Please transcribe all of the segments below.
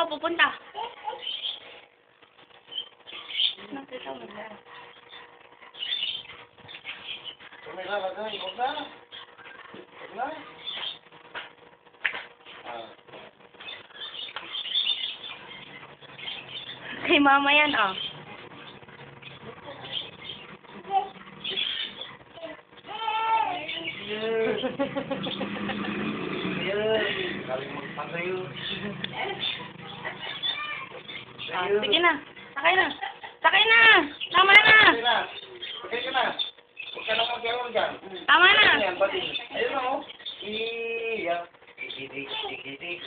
ka pupunta? Nakita mo na. May lalagay, huwag na. Huwag na. Kay mama yan, oh. Sige na. Sakay na. Sakay na. Tama na. Sakay ka na. Huwag ka na mag-gawin dyan. Tama na. Ayun o. Iya. Dikidik, dikidik.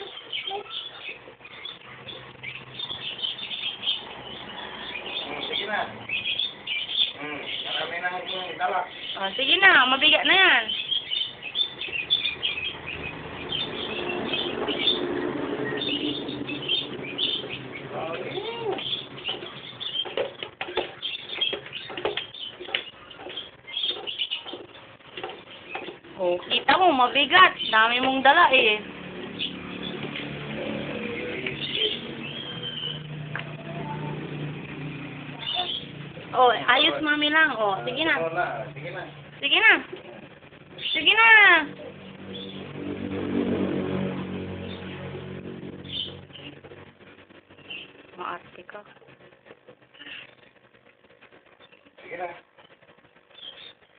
Sige na. Marami na yung dalak. Oh, sige na. Mabigat na yan. Oh, kita mo, mabigat. Dami mong dala eh. Oh, ayos mami lang. Oh, sige na. Sige na. Sige na. Sige na. Maarte ka. Sige na.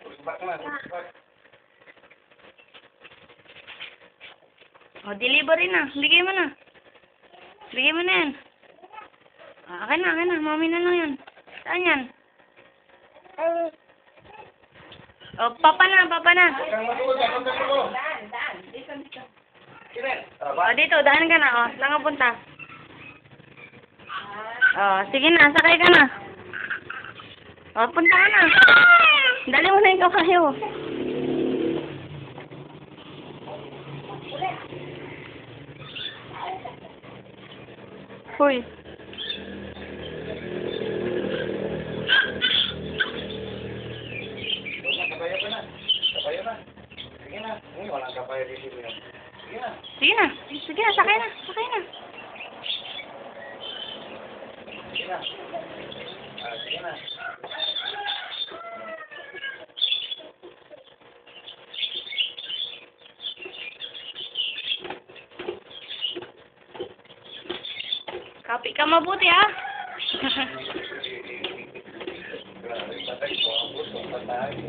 Pusbak na. Pusbak. Oh, delivery na. Bigay mo na. Bigay mo na yan. Ah, akin na. Mami na lang yan. Saan yan? Oh, papa na. Huwag kang matulog. Huwag kang matulog. Sige. Oh, dito. Daan ka na. Oh, saan ka punta? Oh, sige na. Sakay ka na. Oh, punta ka na. Dali mo na yung kabayo. Hoy. Kabayo ka na. Kabayo na. Sige na. Walang kabayo dito yan. Sige na. Sige na. Sige na. Sakay na. Sakay na. Sige na. Sige na. Kapi ka mabuti, ah. Patay ko. Patay.